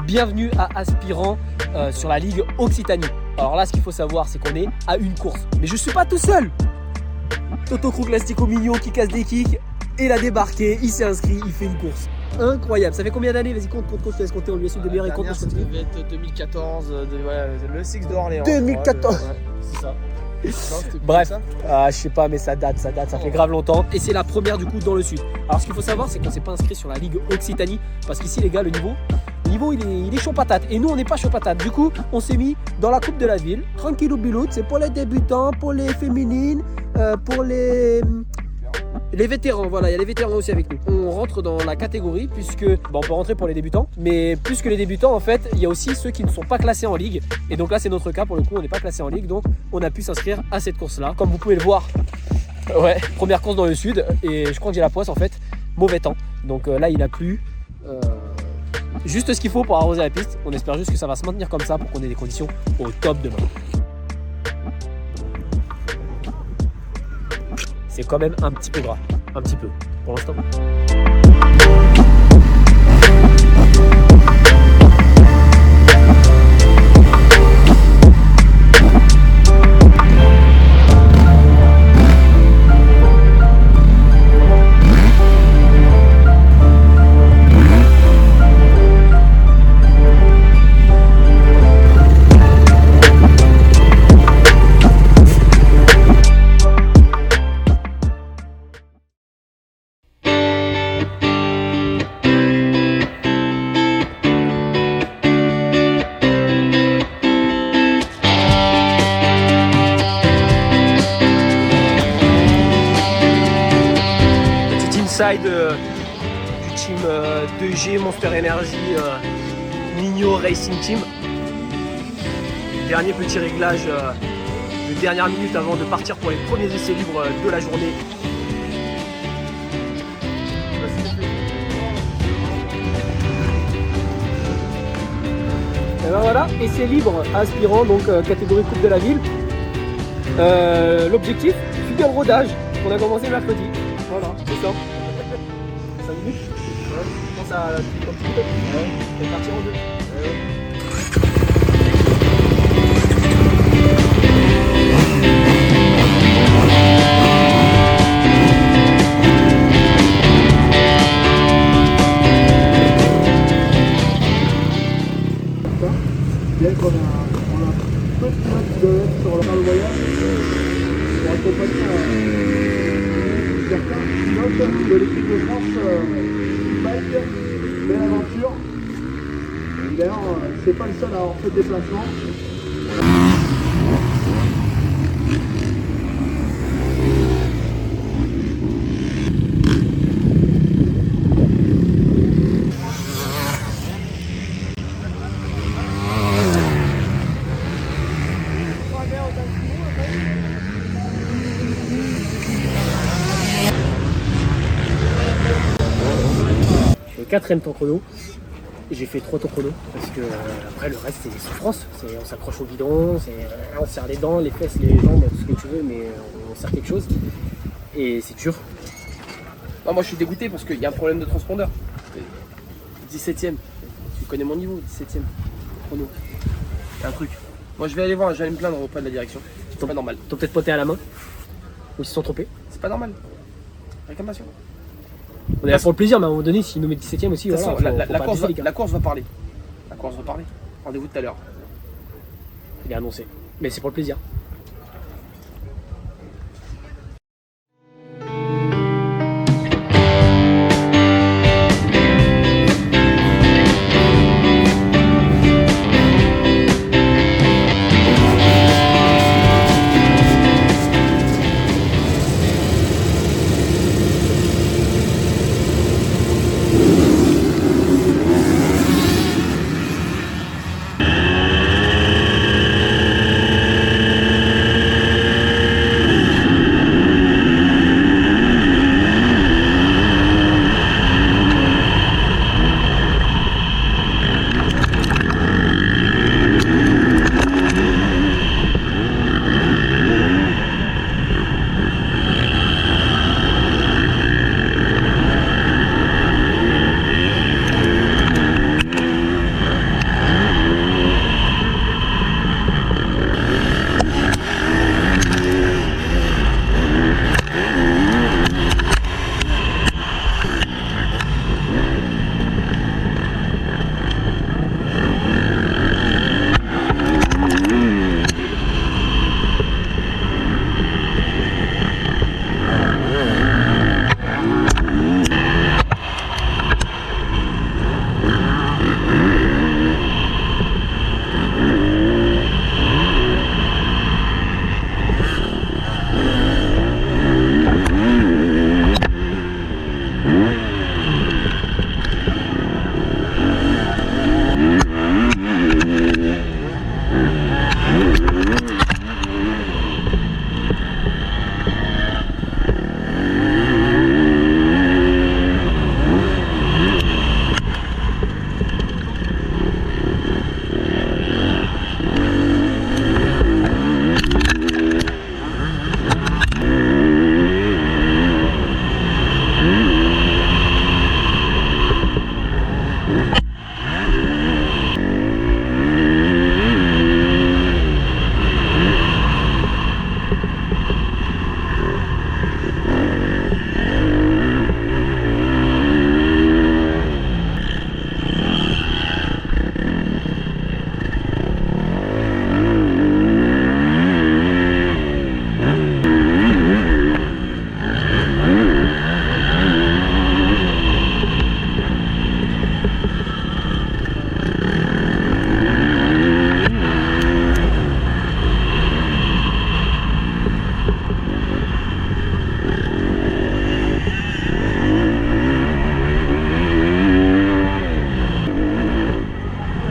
Bienvenue à Aspirant sur la Ligue Occitanie. Alors là, ce qu'il faut savoir, c'est qu'on est à une course. Mais je ne suis pas tout seul. Toto Crook, l'astico mignon qui casse des kicks. Il a débarqué, il s'est inscrit, il fait une course. Incroyable. Ça fait combien d'années? Vas-y, compte, je te laisse compter. On lui a su de meilleurs et compte. Ça devait être 2014, le Six d'Orléans. 2014 ouais, c'est ça. Non, bref, je sais pas, mais ça date, ça fait grave longtemps. Et c'est la première du coup dans le sud. Alors ce qu'il faut savoir, c'est qu'on s'est pas inscrit sur la Ligue Occitanie. Parce qu'ici les gars, le niveau il est chaud patate. Et nous on n'est pas chaud patate. Du coup, on s'est mis dans la coupe de la ville. Tranquillou biloute, c'est pour les débutants, pour les féminines, pour les vétérans. Voilà, il y a les vétérans aussi avec nous. On rentre dans la catégorie puisque on peut rentrer pour les débutants, mais plus que les débutants en fait, il y a aussi ceux qui ne sont pas classés en ligue. Et donc là c'est notre cas, pour le coup on n'est pas classé en ligue, donc on a pu s'inscrire à cette course là. Comme vous pouvez le voir, ouais, première course dans le sud, et je crois que j'ai la poisse en fait, mauvais temps. Donc là il a plu, juste ce qu'il faut pour arroser la piste. On espère juste que ça va se maintenir comme ça pour qu'on ait des conditions au top demain. C'est quand même un petit peu gras, un petit peu, pour l'instant. Du team 2G Monster Energy Migno Racing Team. Dernier petit réglage de dernière minute avant de partir pour les premiers essais libres de la journée. Et ben voilà, essai libre aspirant, donc catégorie coupe de la ville. L'objectif, finir le rodage qu'on a commencé mercredi. Voilà, c'est ça. 5 minutes. Ouais. Je pense à comme petit peu. Ouais. Et partir en deux. Ouais. Bien qu'on a peu de kilomètres de sur le voyage pour accompagner certains pilotes de l'équipe de France Bike, belle aventure. D'ailleurs, c'est pas le seul à avoir fait des déplacements. Quatrième temps chrono, j'ai fait 3 tours chrono parce que après le reste c'est souffrance, on s'accroche au guidon, on serre les dents, les fesses, les jambes, tout ce que tu veux, mais on serre quelque chose et c'est dur. Non, moi je suis dégoûté parce qu'il y a un problème de transpondeur. 17ème, tu connais mon niveau, 17ème chrono. Il y a un truc. Moi je vais aller voir, je vais aller me plaindre auprès de la direction. C'est pas normal. T'ont peut-être poté à la main ou ils se sont trompés. C'est pas normal. Réclamation. On est là pour le plaisir, mais à un moment donné, s'ils nous mettent 17ème aussi, voilà, la course va parler. La course va parler. Rendez-vous tout à l'heure. Il est annoncé. Mais c'est pour le plaisir.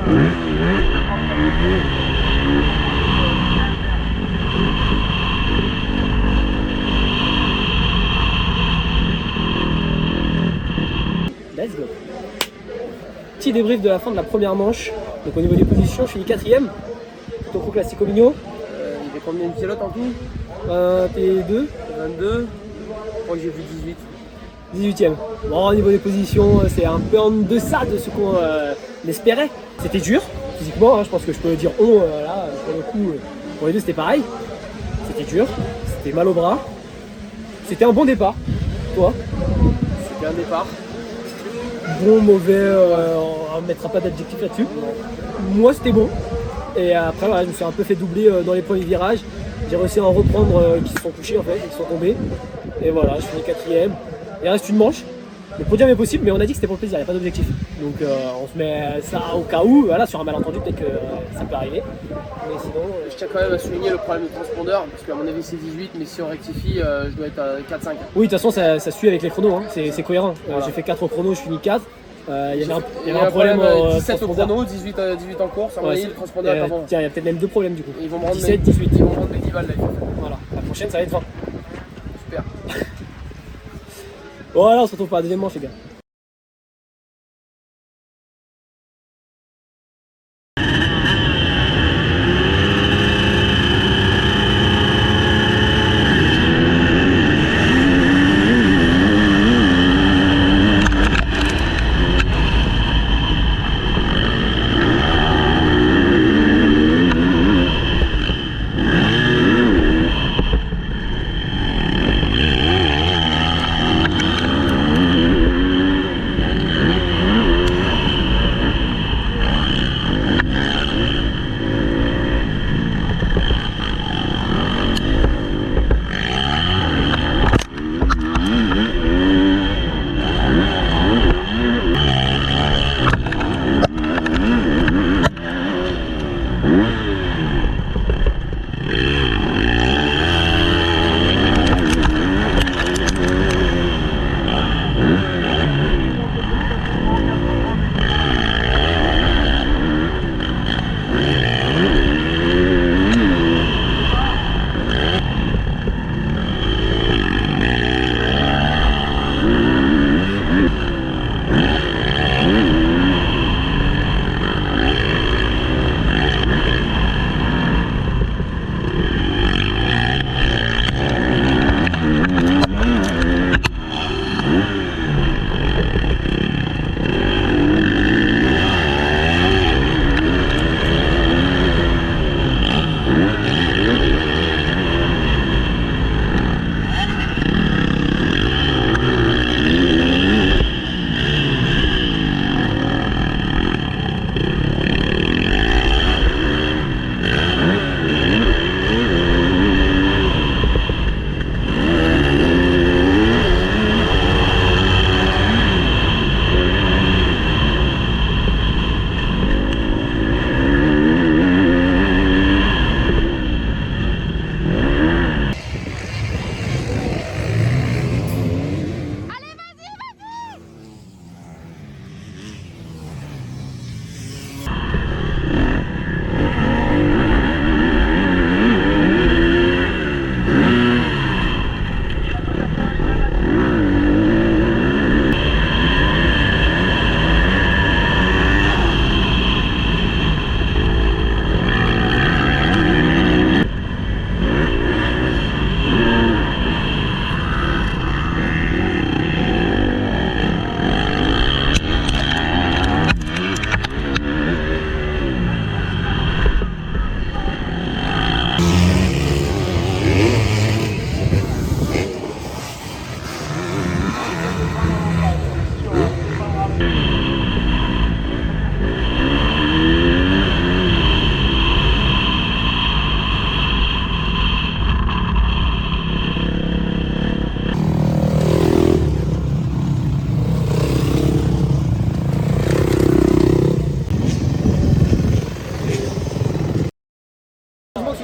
Let's go. Petit débrief de la fin de la première manche. Donc au niveau des positions, je finis 4ème. Toko Classico Migno. Il y avait combien de pilotes en tout? T2. 22. Je crois que j'ai vu 18. 18ème. Bon, au niveau des positions, c'est un peu en deçà de ce qu'on espérait. C'était dur, physiquement, hein, je pense que je peux le dire là, pour le coup, pour les deux c'était pareil. C'était dur, c'était mal au bras. C'était un bon départ. Toi? C'était un départ. Bon, mauvais, on ne mettra pas d'adjectif là-dessus. Moi c'était bon. Et après, voilà, je me suis un peu fait doubler dans les premiers virages. J'ai réussi à en reprendre qui se sont couchés en fait, qui sont tombés. Et voilà, je finis 4ème. Il reste une manche. Le podium est possible, mais on a dit que c'était pour le plaisir, il n'y a pas d'objectif. Donc on se met ça au cas où, voilà, sur un malentendu, peut-être que ça peut arriver. Mais sinon. Je tiens quand même à souligner le problème de transpondeur, parce qu'à mon avis c'est 18, mais si on rectifie, je dois être à 4-5. Oui, de toute façon, ça suit avec les chronos, hein. C'est cohérent. Voilà. J'ai fait 4 chronos, je finis 4. Il y avait un problème problème 17 au transpondeur. chrono, 18 en course, à mon avis le transpondeur est pas bon. Tiens, il y a peut-être même 2 problèmes du coup. Ils vont me rendre 17, 18. Ils vont me rendre mes 10 balles là. Voilà, la prochaine ça va être 20. Super. Voilà, on se retrouve pour la deuxième manche, les gars.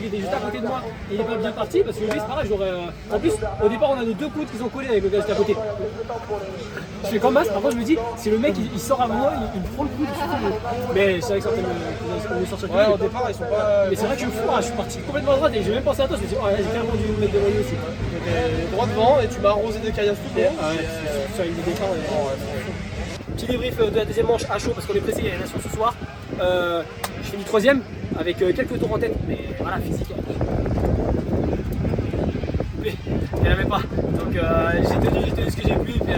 qui était juste à côté de moi, et il est pas bien parti parce que lui, c'est pareil, j'aurais. En plus, au départ, on a nos deux coudes qui sont collés avec le gars juste à côté. Je fais comme Mas, par contre, je me dis, si le mec il sort avant moi, il me prend le coude, mais c'est vrai que certaines me sortir. Ouais, au départ, ils sont pas. Mais c'est vrai que je suis parti complètement à droite et j'ai même pensé à toi, je me suis dit, oh là, j'ai carrément dû me mettre devant lui aussi. J'étais droit devant et tu m'as arrosé de caillasse tout le long. Sur une départ. Petit débrief de la deuxième manche à chaud parce qu'on est pressé, il y a une nation ce soir. Je finis troisième avec quelques tours en tête, mais voilà, physique. Mais il n'y en avait pas. Donc j'ai tenu ce que j'ai pu, puis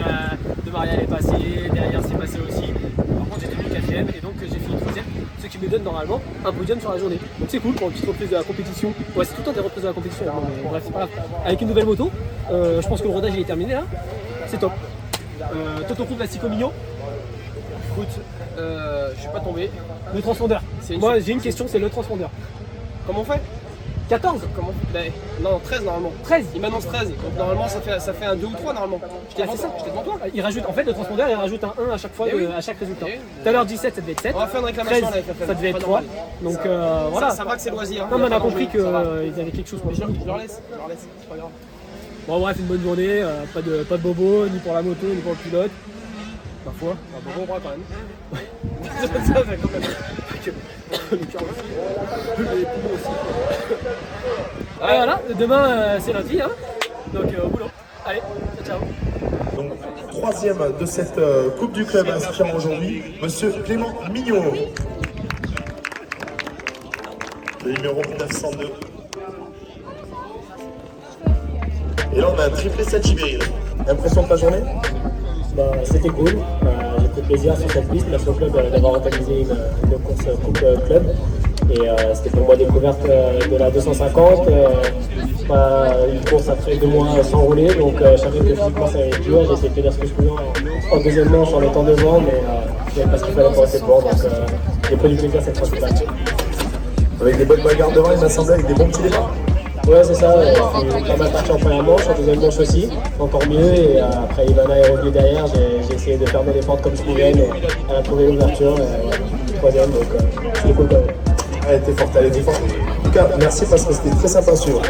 de Maria est passé, derrière c'est passé aussi. Par contre j'ai tenu quatrième et donc j'ai fini troisième, ce qui me donne normalement un podium sur la journée. Donc c'est cool pour une petite reprise de la compétition. Ouais, c'est tout le temps des reprises de la compétition, mais bref, c'est pas grave. Avec une nouvelle moto, je pense que le rodage il est terminé là. C'est top. Toto Coupe Plastico Mignon. Écoute, je suis pas tombé. Le transpondeur. Moi j'ai une question, c'est le transpondeur. Comment on fait? 14. Comment? Non, 13 normalement. 13. Il m'annonce 13. Donc normalement ça fait un 2 ou 3 normalement. J'étais devant toi. Il rajoute, en fait le transpondeur il rajoute un 1 à chaque fois, à chaque résultat. Tout à l'heure 17 ça devait être 7. On va faire une réclamation 13, avec la ça devait être 3. Donc voilà. Ça va que c'est loisir. Non mais on a compris qu'ils avaient quelque chose pour Je leur laisse, c'est pas grave. Bon bref, une bonne journée, pas de bobo, ni pour la moto, ni pour le pilote. Parfois. Bon bras quand même. Ça fait quand même. Le cœur aussi. Les poumons aussi. Voilà, demain c'est lundi, hein. Donc au boulot. Allez, ciao. Donc, troisième de cette Coupe du Club inscrite aujourd'hui, Monsieur Clément Mignot. Le numéro 902. Et là, on a un triplé Satibéril. Impression de ta journée? C'était cool, j'ai pris plaisir sur cette piste, merci au club d'avoir organisé une course Coupe Club. Et c'était pour moi découverte de la 250, une course après 2 mois sans rouler, donc je savais que physiquement ça allait être dur, j'ai essayé de faire ce que je pouvais en deuxième manche en étant devant, mais je savais pas ce qu'il fallait pour rester devant, donc j'ai pris du plaisir cette principale. Avec des bonnes bagarres devant, il m'a semblé, avec des bons petits débats. Ouais, c'est ça, j'ai pas mal parti en première manche, en deuxième manche aussi, encore mieux, et après Ivana est revenue derrière, j'ai essayé de fermer les portes comme je pouvais, mais elle a trouvé l'ouverture, troisième, donc c'était cool quand même. Elle était forte, elle était forte. En tout cas, merci parce que c'était très sympa à suivre.